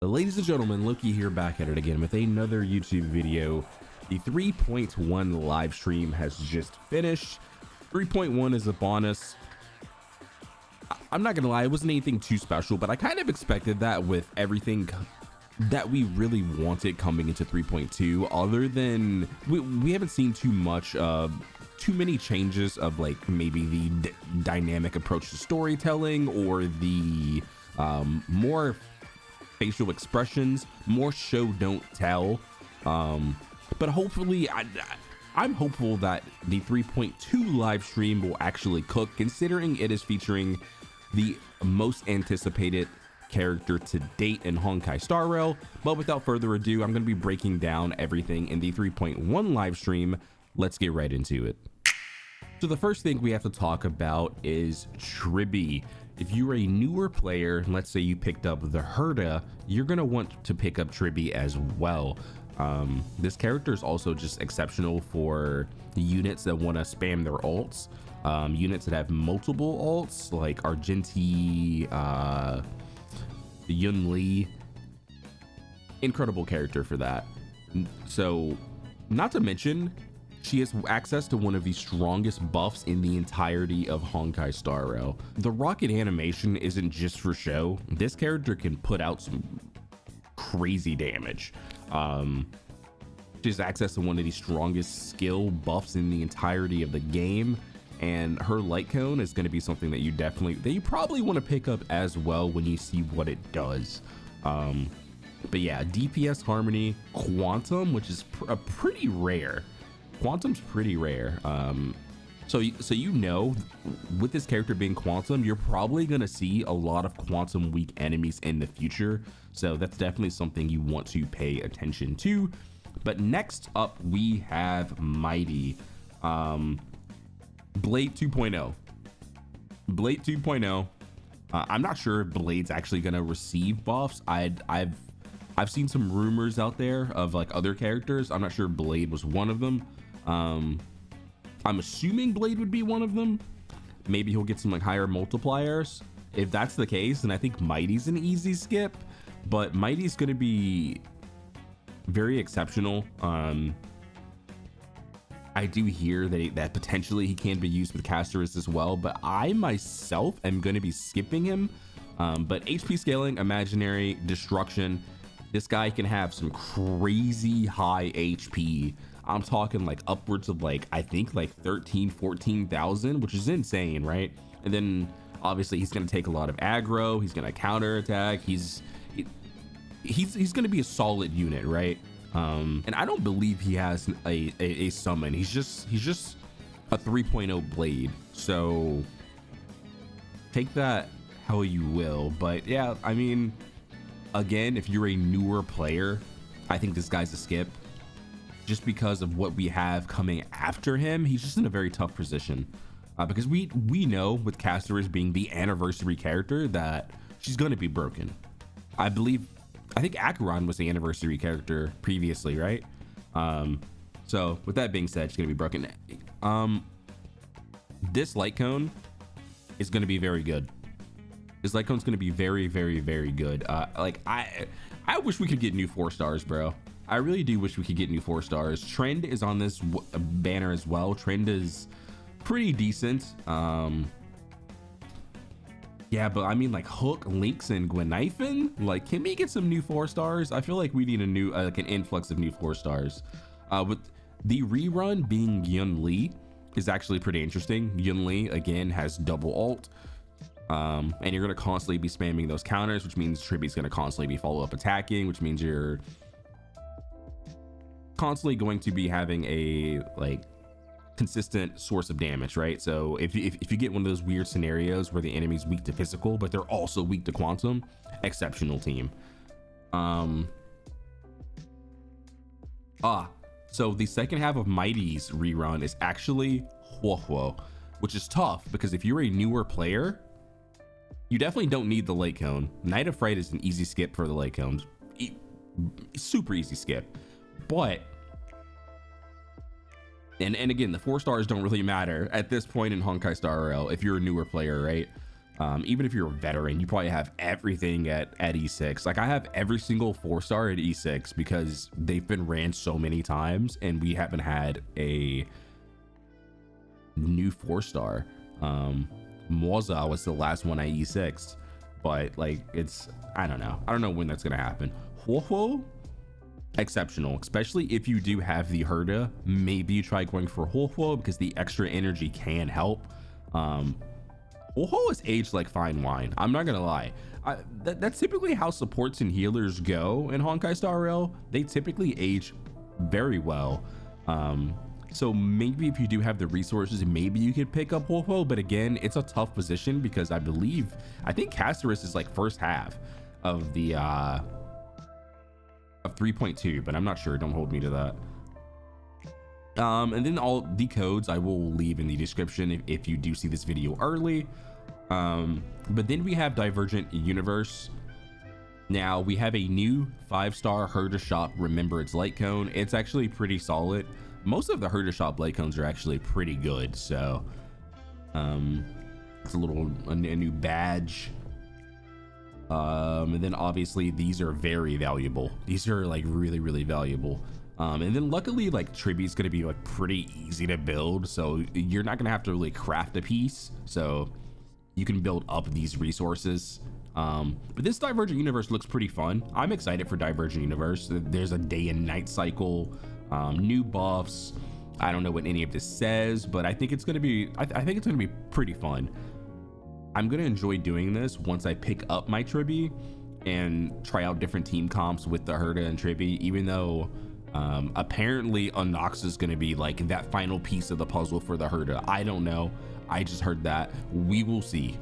Ladies and gentlemen, Loki here, back at it again with another YouTube video. The 3.1 live stream has just finished. 3.1 is upon us. I'm not gonna lie, it wasn't anything too special, but I kind of expected that with everything that we really wanted coming into 3.2. Other than we haven't seen too many changes of like maybe the dynamic approach to storytelling or the more facial expressions, more show don't tell. But hopefully I'm hopeful that the 3.2 live stream will actually cook, considering it is featuring the most anticipated character to date in Honkai Star Rail. But without further ado, I'm going to be breaking down everything in the 3.1 live stream. Let's get right into it. So the first thing we have to talk about is Tribbie. If you're a newer player, let's say you picked up the Herda, you're going to want to pick up Tribbie as well. This character is also just exceptional for the units that want to spam their ults, units that have multiple ults like Argenti, Yun Li. Incredible character for that. So not to mention, she has access to one of the strongest buffs in the entirety of Honkai Star Rail. The rocket animation isn't just for show. This character can put out some crazy damage. She has access to one of the strongest skill buffs in the entirety of the game, and her Lightcone is going to be something that you probably want to pick up as well when you see what it does. But yeah, DPS Harmony, Quantum, which is pretty rare. Quantum's pretty rare. So you know, with this character being Quantum, you're probably gonna see a lot of Quantum weak enemies in the future. So that's definitely something you want to pay attention to. But next up, we have Mydei, Blade 2.0. Blade 2.0. I'm not sure if Blade's actually gonna receive buffs. I've seen some rumors out there of like other characters. I'm not sure Blade was one of them. I'm assuming Blade would be one of them. Maybe he'll get some like higher multipliers. If that's the case, then I think Mydei's an easy skip, but Mydei's going to be very exceptional. I do hear that potentially he can be used with casters as well, but I myself am going to be skipping him. But HP scaling, imaginary, destruction, this guy can have some crazy high HP. I'm talking like upwards of like, I think like 14,000, which is insane, right? And then obviously he's going to take a lot of aggro. He's going to counter attack. He's going to be a solid unit, right? And I don't believe he has a summon. He's just a 3.0 Blade. So take that how you will. But yeah, I mean, again, if you're a newer player, I think this guy's a skip. Just because of what we have coming after him, he's just in a very tough position, because we know with casters being the anniversary character that she's going to be broken. I think Acheron was the anniversary character previously, right? So with that being said, she's going to be broken. This Lightcone is going to be very good. This Lightcone's going to be very, very, very good. Like I wish we could get new 4 stars, bro. I really do wish we could get new 4 stars. Trend is on this banner as well. Trend is pretty decent. Yeah, but I mean, like Hook, Lynx, and Gweniphen, like, can we get some new 4 stars? I feel like we need a new like an influx of new 4 stars. With the rerun being Yun Li is actually pretty interesting. Yun Li again has double ult, and you're gonna constantly be spamming those counters, which means Tribbie's gonna constantly be follow-up attacking, which means you're constantly going to be having a like consistent source of damage, right? So if you get one of those weird scenarios where the enemy's weak to physical but they're also weak to quantum, exceptional team. So the second half of Mydei's rerun is actually Huohuo, which is tough because if you're a newer player, you definitely don't need the Lightcone. Night of Fright is an easy skip for the Lightcones, super easy skip. But and again, the 4 stars don't really matter at this point in Honkai Star Rail if you're a newer player, right? Even if you're a veteran, you probably have everything at E6. Like I have every single 4-star at E6 because they've been ran so many times and we haven't had a new 4-star. Moza was the last one at E6, but like I don't know when that's gonna happen. Huohuo, exceptional, especially if you do have the Herda. Maybe you try going for Huohuo because the extra energy can help. Huohuo is aged like fine wine. I'm not gonna lie. That's typically how supports and healers go in Honkai Star Rail. They typically age very well. So maybe if you do have the resources, maybe you could pick up Huohuo. But again, it's a tough position because I think Casterus is like first half of the of 3.2, but I'm not sure. Don't hold me to that. And then all the codes I will leave in the description if you do see this video early. But then we have Divergent Universe. Now we have a new 5-star Herda Shop. Remember, it's Lightcone. It's actually pretty solid. Most of the Herda Shop Lightcones are actually pretty good. So it's a new badge. And then obviously these are very valuable. These are like really valuable. And then luckily like Tribbie is going to be like pretty easy to build, so you're not going to have to really craft a piece, so you can build up these resources. But this Divergent Universe looks pretty fun. I'm excited for Divergent Universe. There's a day and night cycle, new buffs. I don't know what any of this says, but I think it's going to be I think it's going to be pretty fun. I'm going to enjoy doing this once I pick up my Tribbie and try out different team comps with the Herda and Tribbie, even though apparently Unox is going to be like that final piece of the puzzle for the Herda. I don't know. I just heard that. We will see.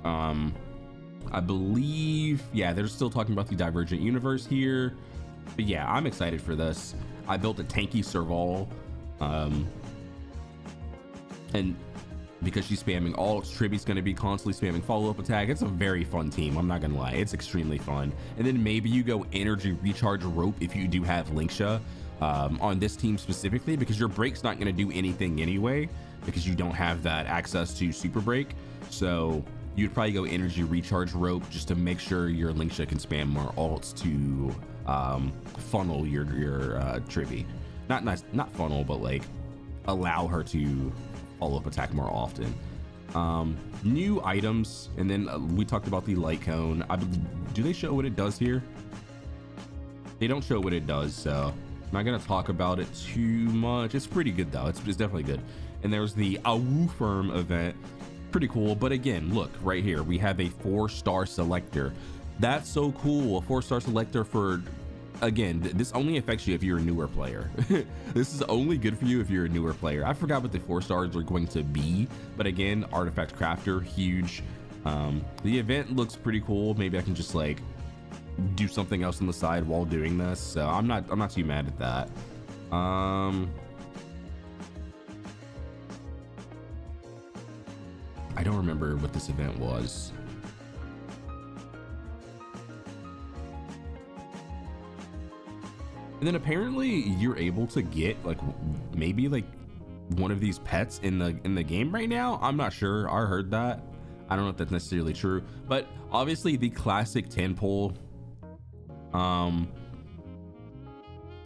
I believe, yeah, they're still talking about the Divergent Universe here. But yeah, I'm excited for this. I built a tanky Serval. And because she's spamming ults, Tribbie's going to be constantly spamming follow-up attack. It's a very fun team. I'm not going to lie. It's extremely fun. And then maybe you go energy recharge rope if you do have Linksha on this team specifically, because your break's not going to do anything anyway because you don't have that access to super break. So you'd probably go energy recharge rope just to make sure your Linksha can spam more ults to funnel your Tribbie. Not funnel, but like allow her to follow-up attack more often. New items, and then we talked about the Lightcone. Do they show what it does here? They don't show what it does, so I'm not gonna talk about it too much. It's pretty good though. It's definitely good. And there's the Awu Firm event. Pretty cool. But again, look right here, we have a 4-star selector. That's so cool. A 4-star selector for, again, this only affects you if you're a newer player. This is only good for you if you're a newer player. I forgot what the 4 stars are going to be, but again, artifact crafter, huge. The event looks pretty cool. Maybe I can just like do something else on the side while doing this, so I'm not too mad at that. I don't remember what this event was. And then apparently you're able to get like maybe like one of these pets in the game right now. I'm not sure. I heard that. I don't know if that's necessarily true, but obviously the classic 10 pole.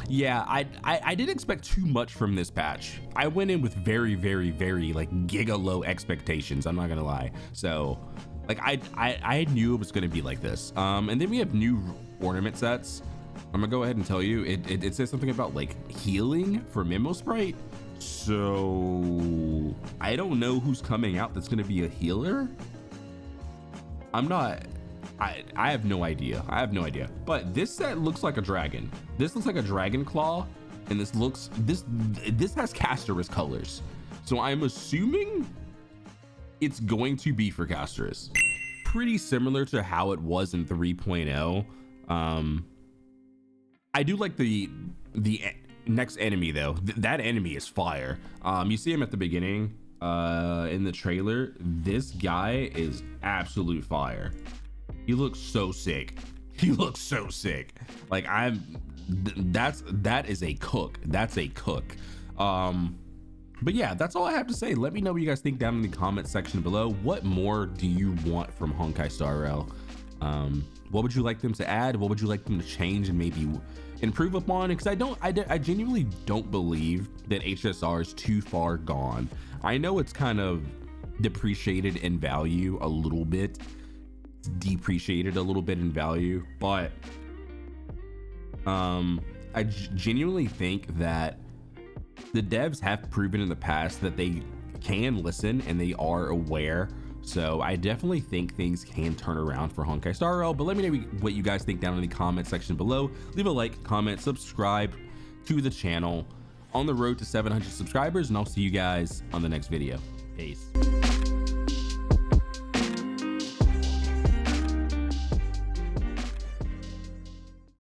Yeah, I didn't expect too much from this patch. I went in with very like giga low expectations. I'm not gonna lie. So like I knew it was gonna be like this. And then we have new ornament sets. I'm gonna go ahead and tell you, it says something about like healing for Memo Sprite. So I don't know who's coming out that's gonna be a healer. I have no idea. But this set looks like a dragon. This looks like a dragon claw, and this has Casterus colors. So I'm assuming it's going to be for Casterus. Pretty similar to how it was in 3.0. I do like the next enemy though. That enemy is fire. You see him at the beginning in the trailer. This guy is absolute fire. He looks so sick. Like that is a cook. That's a cook. But yeah, that's all I have to say. Let me know what you guys think down in the comment section below. What more do you want from Honkai Star Rail? What would you like them to add? What would you like them to change and maybe improve upon? Because I genuinely don't believe that HSR is too far gone. I know it's kind of depreciated in value a little bit, depreciated a little bit in value, but I genuinely think that the devs have proven in the past that they can listen and they are aware. So I definitely think things can turn around for Honkai Star Rail. But let me know what you guys think down in the comment section below. Leave a like, comment, subscribe to the channel on the road to 700 subscribers, and I'll see you guys on the next video. Peace.